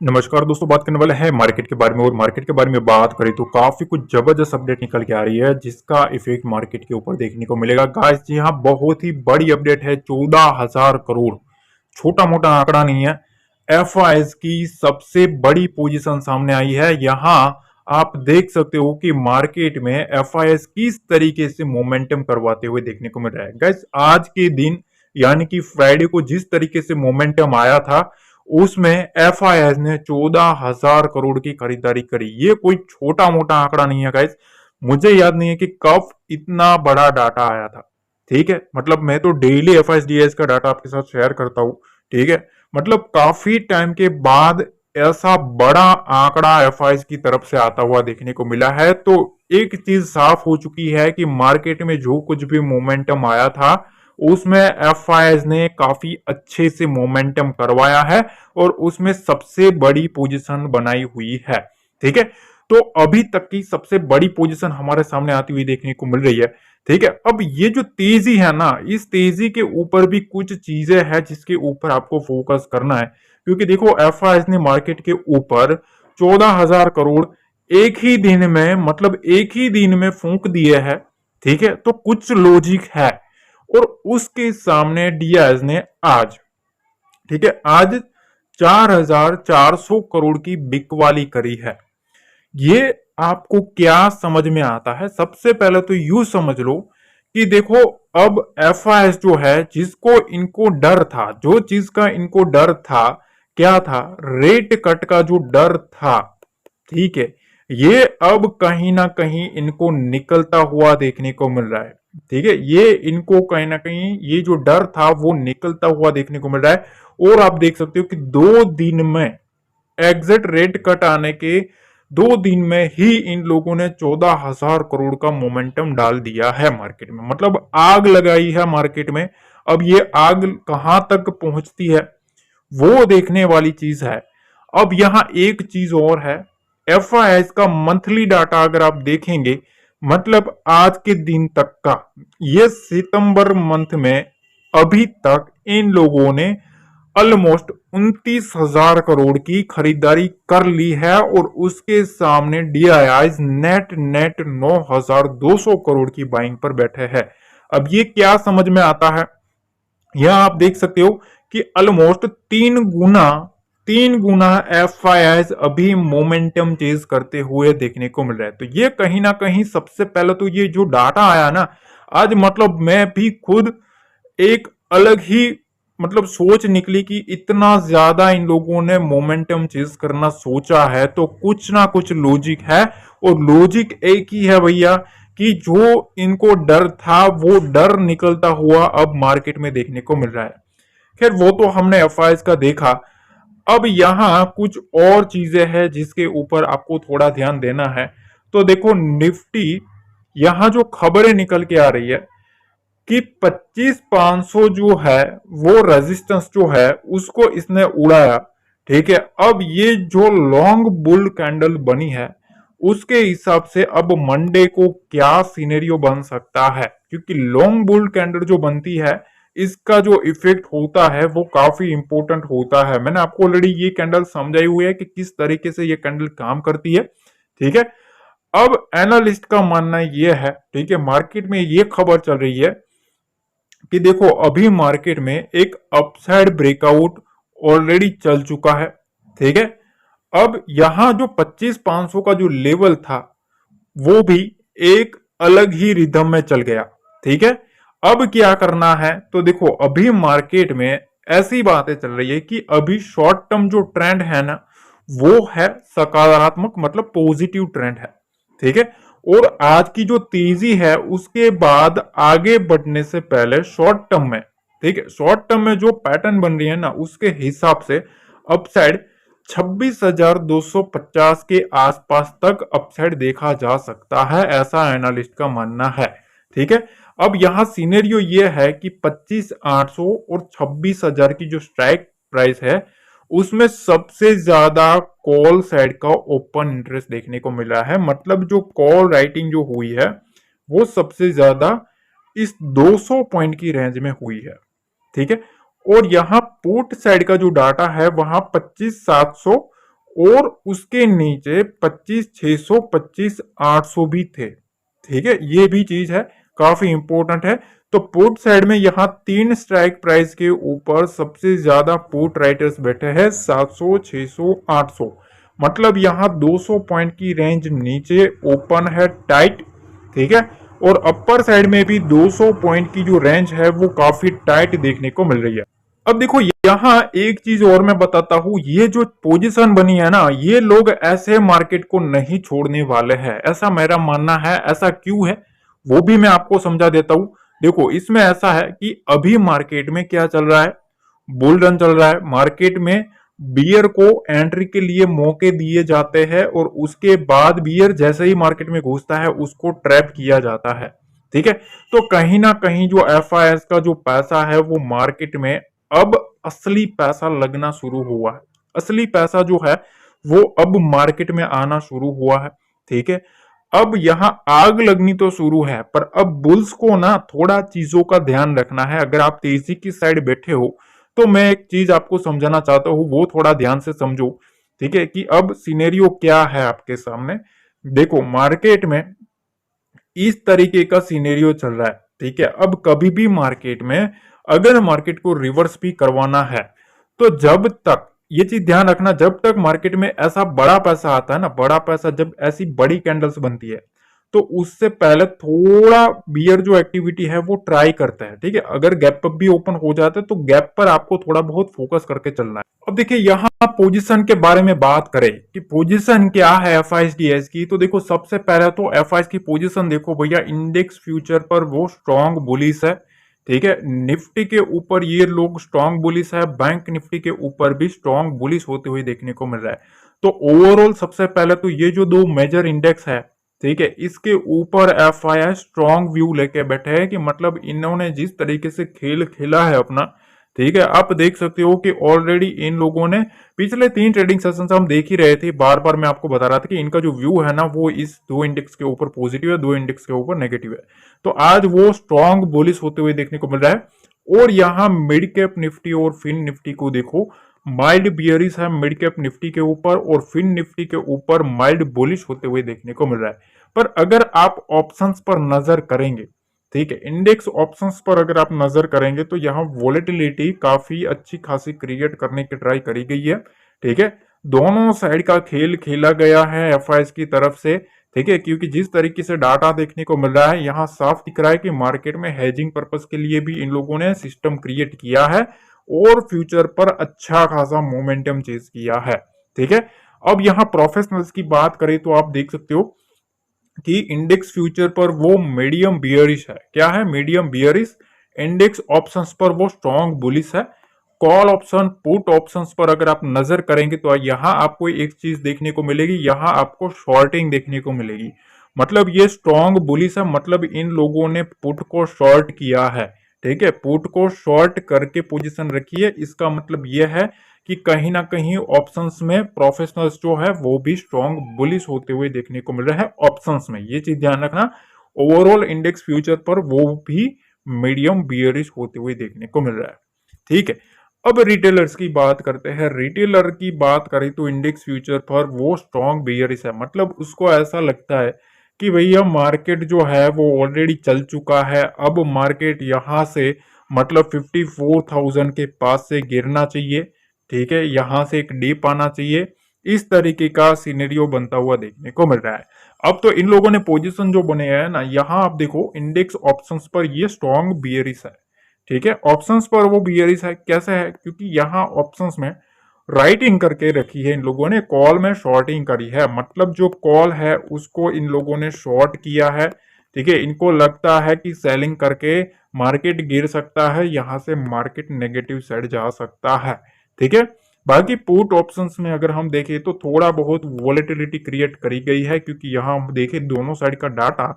नमस्कार दोस्तों, बात करने वाले हैं मार्केट के बारे में। और मार्केट के बारे में बात करें तो काफी कुछ जबरदस्त अपडेट निकल के आ रही है जिसका इफेक्ट मार्केट के ऊपर देखने को मिलेगा। गाइस जी हाँ, बहुत ही बड़ी अपडेट है। 14,000 करोड़ छोटा मोटा आंकड़ा नहीं है। एफआईएस की सबसे बड़ी पोजीशन सामने आई है। यहाँ आप देख सकते हो कि मार्केट में एफआईएस किस तरीके से मोमेंटम करवाते हुए देखने को मिल रहा है। गाइस आज के दिन यानी कि फ्राइडे को जिस तरीके से मोमेंटम आया था उसमें एफआईएस ने 14,000 करोड़ की खरीदारी करी। ये कोई छोटा मोटा आंकड़ा नहीं है गाइस। मुझे याद नहीं है कि कब इतना बड़ा डाटा आया था। ठीक है, मतलब मैं तो डेली एफआईएस का डाटा आपके साथ शेयर करता हूं। ठीक है, मतलब काफी टाइम के बाद ऐसा बड़ा आंकड़ा एफआईएस की तरफ से आता हुआ देखने को मिला है। तो एक चीज साफ हो चुकी है कि मार्केट में जो कुछ भी मोमेंटम आया था उसमें एफआईएस ने काफी अच्छे से मोमेंटम करवाया है और उसमें सबसे बड़ी पोजीशन बनाई हुई है। ठीक है, तो अभी तक की सबसे बड़ी पोजीशन हमारे सामने आती हुई देखने को मिल रही है। ठीक है, अब ये जो तेजी है ना, इस तेजी के ऊपर भी कुछ चीजें हैं जिसके ऊपर आपको फोकस करना है। क्योंकि देखो एफआईएस ने मार्केट के ऊपर 14,000 करोड़ एक ही दिन में, मतलब एक ही दिन में फूंक दिए हैं। ठीक है, तो कुछ लॉजिक है। और उसके सामने डीआईएस ने आज, ठीक है, आज 4,400 करोड़ की बिकवाली करी है। ये आपको क्या समझ में आता है? सबसे पहले तो यू समझ लो कि देखो अब एफआईएस जो है, जिसको इनको डर था, जो चीज का इनको डर था, क्या था? रेट कट का जो डर था। ठीक है, ये अब कहीं ना कहीं इनको निकलता हुआ देखने को मिल रहा है। ठीक है, ये इनको कहीं ना कहीं ये जो डर था वो निकलता हुआ देखने को मिल रहा है। और आप देख सकते हो कि 2 दिन में, एग्जिट रेट कट आने के 2 दिन में ही इन लोगों ने 14,000 करोड़ का मोमेंटम डाल दिया है मार्केट में। मतलब आग लगाई है मार्केट में। अब ये आग कहां तक पहुंचती है वो देखने वाली चीज है। अब यहां एक चीज और है, एफआईएस का मंथली डाटा अगर आप देखेंगे, मतलब आज के दिन तक का, ये सितंबर मंथ में अभी तक इन लोगों ने ऑलमोस्ट 29,000 करोड़ की खरीदारी कर ली है। और उसके सामने डीआईआई नेट नेट 9,200 करोड़ की बाइंग पर बैठे हैं। अब ये क्या समझ में आता है? यह आप देख सकते हो कि ऑलमोस्ट 3 गुना एफआईआई अभी मोमेंटम चेज करते हुए देखने को मिल रहा है। तो ये कहीं ना कहीं सबसे पहले तो ये जो डाटा आया ना आज, मतलब मैं भी खुद एक अलग ही, मतलब सोच निकली कि इतना ज्यादा इन लोगों ने मोमेंटम चेज करना सोचा है तो कुछ ना कुछ लॉजिक है। और लॉजिक एक ही है भैया, कि जो इनको डर था वो डर निकलता हुआ अब मार्केट में देखने को मिल रहा है। खैर वो तो हमने एफआईएस का देखा। अब यहां कुछ और चीजें हैं जिसके ऊपर आपको थोड़ा ध्यान देना है। तो देखो निफ्टी, यहां जो खबरें निकल के आ रही है कि 25,500 जो है वो रेजिस्टेंस जो है उसको इसने उड़ाया। ठीक है, अब ये जो लॉन्ग बुल कैंडल बनी है उसके हिसाब से अब मंडे को क्या सिनेरियो बन सकता है, क्योंकि लॉन्ग बुल कैंडल जो बनती है इसका जो इफेक्ट होता है वो काफी इंपॉर्टेंट होता है। मैंने आपको ऑलरेडी ये कैंडल समझाई हुई है कि किस तरीके से ये कैंडल काम करती है। ठीक है, अब एनालिस्ट का मानना ये है, ठीक है, मार्केट में ये खबर चल रही है कि देखो अभी मार्केट में एक अपसाइड ब्रेकआउट ऑलरेडी चल चुका है। ठीक है, अब यहां जो 25,500 का जो लेवल था वो भी एक अलग ही रिदम में चल गया। ठीक है, अब क्या करना है? तो देखो अभी मार्केट में ऐसी बातें चल रही है कि अभी शॉर्ट टर्म जो ट्रेंड है ना वो है सकारात्मक, मतलब पॉजिटिव ट्रेंड है। ठीक है, और आज की जो तेजी है उसके बाद आगे बढ़ने से पहले शॉर्ट टर्म में, ठीक है, शॉर्ट टर्म में जो पैटर्न बन रही है ना उसके हिसाब से अपसाइड 26,250 के आसपास तक अपसाइड देखा जा सकता है, ऐसा एनालिस्ट का मानना है। ठीक है, अब यहां सिनेरियो ये है कि 25,800 और 26,000 की जो स्ट्राइक प्राइस है उसमें सबसे ज्यादा कॉल साइड का ओपन इंटरेस्ट देखने को मिला है। मतलब जो कॉल राइटिंग जो हुई है वो सबसे ज्यादा इस 200 पॉइंट की रेंज में हुई है। ठीक है, और यहां पुट साइड का जो डाटा है वहां 25,700 और उसके नीचे 25,600, 25,800 भी थे। ठीक है, ये भी चीज है, काफी इंपॉर्टेंट है। तो पुट साइड में यहाँ 3 स्ट्राइक प्राइस के ऊपर सबसे ज्यादा पुट राइटर्स बैठे हैं, 700, 600, 800। मतलब यहाँ 200 पॉइंट की रेंज नीचे ओपन है टाइट। ठीक है, और अपर साइड में भी 200 पॉइंट की जो रेंज है वो काफी टाइट देखने को मिल रही है। अब देखो यहाँ एक चीज और मैं बताता हूं, ये जो पोजीशन बनी है ना, ये लोग ऐसे मार्केट को नहीं छोड़ने वाले हैं, ऐसा मेरा मानना है। ऐसा क्यों है वो भी मैं आपको समझा देता हूं। देखो इसमें ऐसा है कि अभी मार्केट में क्या चल रहा है, बुल रन चल रहा है। मार्केट में बियर को एंट्री के लिए मौके दिए जाते हैं और उसके बाद बियर जैसे ही मार्केट में घुसता है उसको ट्रैप किया जाता है। ठीक है, तो कहीं ना कहीं जो एफआईएस का जो पैसा है वो मार्केट में अब असली पैसा लगना शुरू हुआ है। असली पैसा जो है वो अब मार्केट में आना शुरू हुआ है। ठीक है, अब यहां आग लगनी तो शुरू है, पर अब बुल्स को ना थोड़ा चीजों का ध्यान रखना है। अगर आप तेजी की साइड बैठे हो तो मैं एक चीज आपको समझाना चाहता हूं, वो थोड़ा ध्यान से समझो। ठीक है, कि अब सिनेरियो क्या है आपके सामने। देखो मार्केट में इस तरीके का सिनेरियो चल रहा है। ठीक है, अब कभी भी मार्केट में अगर मार्केट को रिवर्स भी करवाना है तो जब तक, ये चीज ध्यान रखना, जब तक मार्केट में ऐसा बड़ा पैसा आता है ना, बड़ा पैसा जब ऐसी बड़ी कैंडल्स बनती है तो उससे पहले थोड़ा बियर जो एक्टिविटी है वो ट्राई करता है। ठीक है, अगर गैप अप भी ओपन हो जाता है तो गैप पर आपको थोड़ा बहुत फोकस करके चलना है। अब देखिए यहाँ पोजीशन के बारे में बात करें कि पोजीशन क्या है एफआईएसडीएस की, तो देखो सबसे पहले तो एफआईएस की पोजीशन देखो भैया, इंडेक्स फ्यूचर पर वो स्ट्रॉन्ग बुलिश है। ठीक है, निफ्टी के ऊपर ये लोग स्ट्रॉन्ग बुलिश है, बैंक निफ्टी के ऊपर भी स्ट्रॉन्ग बुलिश होते हुए देखने को मिल रहा है। तो ओवरऑल सबसे पहले तो ये जो दो मेजर इंडेक्स है, ठीक है, इसके ऊपर एफआईआई स्ट्रॉन्ग व्यू लेके बैठे हैं कि मतलब इन्होंने जिस तरीके से खेल खेला है अपना, ठीक है, आप देख सकते हो कि ऑलरेडी इन लोगों ने पिछले 3 ट्रेडिंग सेशन से हम देख ही रहे थे, बार बार मैं आपको बता रहा था कि इनका जो व्यू है ना वो इस दो इंडेक्स के ऊपर पॉजिटिव है, दो इंडेक्स के ऊपर नेगेटिव है। तो आज वो स्ट्रॉन्ग बुलिश होते हुए देखने को मिल रहा है। और यहाँ मिड कैप निफ्टी और फिन निफ्टी को देखो, माइल्ड बियरिश है मिड कैप निफ्टी के ऊपर और फिन निफ्टी के ऊपर माइल्ड बुलिश होते हुए देखने को मिल रहा है। पर अगर आप ऑप्शंस पर नजर करेंगे, ठीक है, इंडेक्स ऑप्शंस पर अगर आप नजर करेंगे तो यहाँ वोलेटिलिटी काफी अच्छी खासी क्रिएट करने की ट्राई करी गई है। ठीक है, दोनों साइड का खेल खेला गया है एफआईएस की तरफ से। ठीक है, क्योंकि जिस तरीके से डाटा देखने को मिल रहा है यहाँ साफ दिख रहा है कि मार्केट में हेजिंग पर्पस के लिए भी इन लोगों ने सिस्टम क्रिएट किया है और फ्यूचर पर अच्छा खासा मोमेंटम चेज किया है। ठीक है, अब यहाँ प्रोफेशनल्स की बात करें तो आप देख सकते हो कि इंडेक्स फ्यूचर पर वो मीडियम बियरिश है। क्या है? Medium bearish. इंडेक्स ऑप्शंस पर वो स्ट्रॉन्ग बुलिश है। कॉल ऑप्शन, पुट ऑप्शंस पर अगर आप नजर करेंगे तो यहां आपको एक चीज देखने को मिलेगी, यहां आपको शॉर्टिंग देखने को मिलेगी। मतलब ये स्ट्रॉन्ग बुलिश है, मतलब इन लोगों ने पुट को शॉर्ट किया है। ठीक है, पुट को शॉर्ट करके पोजीशन रखी है, इसका मतलब यह है कि कहीं ना कहीं ऑप्शंस में प्रोफेशनल्स जो है वो भी स्ट्रॉन्ग बुलिश होते हुए देखने को मिल रहा है ऑप्शंस में, ये चीज ध्यान रखना। ओवरऑल इंडेक्स फ्यूचर पर वो भी मीडियम बियरिश होते हुए देखने को मिल रहा है। ठीक है, अब रिटेलर्स की बात करते हैं। रिटेलर की बात करें तो इंडेक्स फ्यूचर पर वो स्ट्रॉन्ग बियरिश है, मतलब उसको ऐसा लगता है कि भैया मार्केट जो है वो ऑलरेडी चल चुका है, अब मार्केट यहां से मतलब 54,000 के पास से गिरना चाहिए। ठीक है, यहां से एक डीप आना चाहिए, इस तरीके का सिनेरियो बनता हुआ देखने को मिल रहा है। अब तो इन लोगों ने पोजीशन जो बने हैं ना, यहां आप देखो इंडेक्स ऑप्शंस पर ये स्ट्रॉन्ग बियरिश है। ठीक है, ऑप्शंस पर वो बियरिश है, कैसे है? क्योंकि यहाँ ऑप्शंस में राइटिंग करके रखी है इन लोगों ने, कॉल में शॉर्टिंग करी है, मतलब जो कॉल है उसको इन लोगों ने शॉर्ट किया है। ठीक है, इनको लगता है कि सेलिंग करके मार्केट गिर सकता है, यहां से मार्केट नेगेटिव साइड जा सकता है। ठीक है, बाकी पुट ऑप्शंस में अगर हम देखें तो थोड़ा बहुत वॉलेटिलिटी क्रिएट करी गई है, क्योंकि यहाँ हम देखें दोनों साइड का डाटा,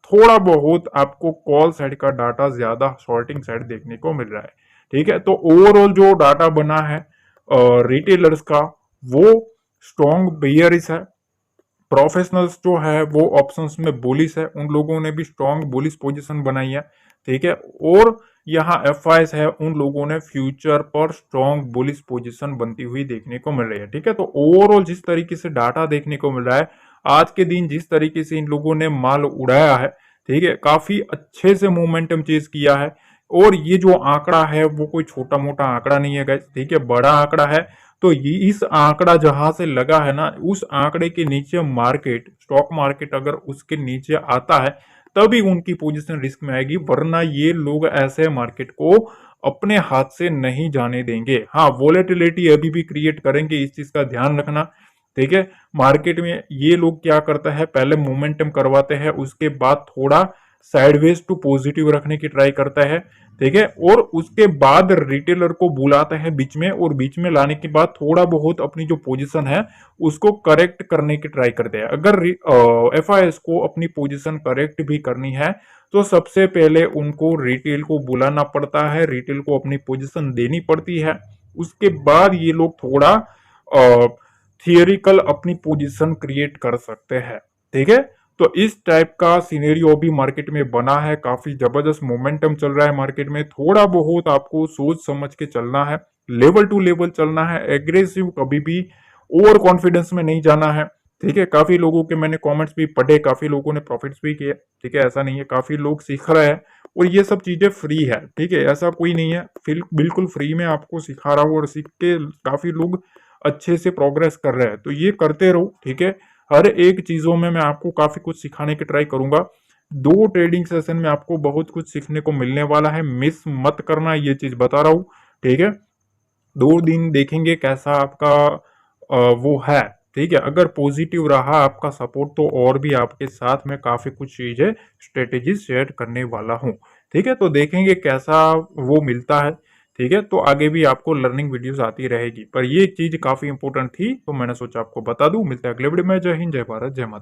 थोड़ा बहुत आपको कॉल साइड का डाटा ज्यादा शॉर्टिंग साइड देखने को मिल रहा है। ठीक है, तो ओवरऑल जो डाटा बना है रिटेलर्स का वो स्ट्रॉन्ग बियरिश है। प्रोफेशनल्स जो है वो ऑप्शंस में बुलिश है, उन लोगों ने भी स्ट्रॉन्ग बुलिश पोजीशन बनाई है। ठीक है, और यहाँ एफआईएस है उन लोगों ने फ्यूचर पर स्ट्रॉन्ग बुलिश पोजीशन बनती हुई देखने को मिल रही है। ठीक है, तो ओवरऑल जिस तरीके से डाटा देखने को मिल रहा है आज के दिन, जिस तरीके से इन लोगों ने माल उड़ाया है, ठीक है, काफी अच्छे से मोमेंटम चेज किया है। और ये जो आंकड़ा है वो कोई छोटा मोटा आंकड़ा नहीं है गाइस, ठीक है, बड़ा आंकड़ा है। तो ये इस आंकड़ा जहां से लगा है ना, उस आंकड़े के नीचे मार्केट, स्टॉक मार्केट अगर उसके नीचे आता है तभी उनकी पोजीशन रिस्क में आएगी, वरना ये लोग ऐसे मार्केट को अपने हाथ से नहीं जाने देंगे। हाँ, वोलेटिलिटी अभी भी क्रिएट करेंगे, इस चीज का ध्यान रखना। ठीक है, मार्केट में ये लोग क्या करता है, पहले मोमेंटम करवाते हैं, उसके बाद थोड़ा साइडवेज टू पॉजिटिव रखने की ट्राई करता है। ठीक है, और उसके बाद रिटेलर को बुलाता है बीच में, और बीच में लाने के बाद थोड़ा बहुत अपनी जो पोजीशन है उसको करेक्ट करने की ट्राई करते हैं। अगर एफआईएस को अपनी पोजीशन करेक्ट भी करनी है तो सबसे पहले उनको रिटेल को बुलाना पड़ता है, रिटेल को अपनी पोजीशन देनी पड़ती है, उसके बाद ये लोग थोड़ा थियोरिकल अपनी पोजीशन क्रिएट कर सकते हैं। ठीक है, तो इस टाइप का सिनेरियो भी मार्केट में बना है, काफी जबरदस्त मोमेंटम चल रहा है मार्केट में। थोड़ा बहुत आपको सोच समझ के चलना है, लेवल टू लेवल चलना है, एग्रेसिव कभी भी ओवर कॉन्फिडेंस में नहीं जाना है। ठीक है, काफी लोगों के मैंने कमेंट्स भी पढ़े, काफी लोगों ने प्रॉफिट्स भी किए। ठीक है, ऐसा नहीं है, काफी लोग सीख रहे हैं और ये सब चीजें फ्री है। ठीक है, ऐसा कोई नहीं है, बिल्कुल फ्री में आपको सिखा रहा हूँ और सीख के काफी लोग अच्छे से प्रोग्रेस कर रहे हैं, तो ये करते रहो। ठीक है, हर एक चीजों में मैं आपको काफी कुछ सिखाने की ट्राई करूंगा। 2 ट्रेडिंग सेशन में आपको बहुत कुछ सीखने को मिलने वाला है, मिस मत करना, ये चीज बता रहा हूँ। ठीक है, 2 दिन देखेंगे कैसा आपका वो है। ठीक है, अगर पॉजिटिव रहा आपका सपोर्ट तो और भी आपके साथ में काफी कुछ चीजें, स्ट्रेटेजी शेयर करने वाला हूँ। ठीक है, तो देखेंगे कैसा वो मिलता है। ठीक है, तो आगे भी आपको लर्निंग वीडियोस आती रहेगी, पर ये चीज काफी इंपॉर्टेंट थी तो मैंने सोचा आपको बता दूं। मिलते हैं अगले वीडियो में। जय हिंद, जय भारत, जय माता।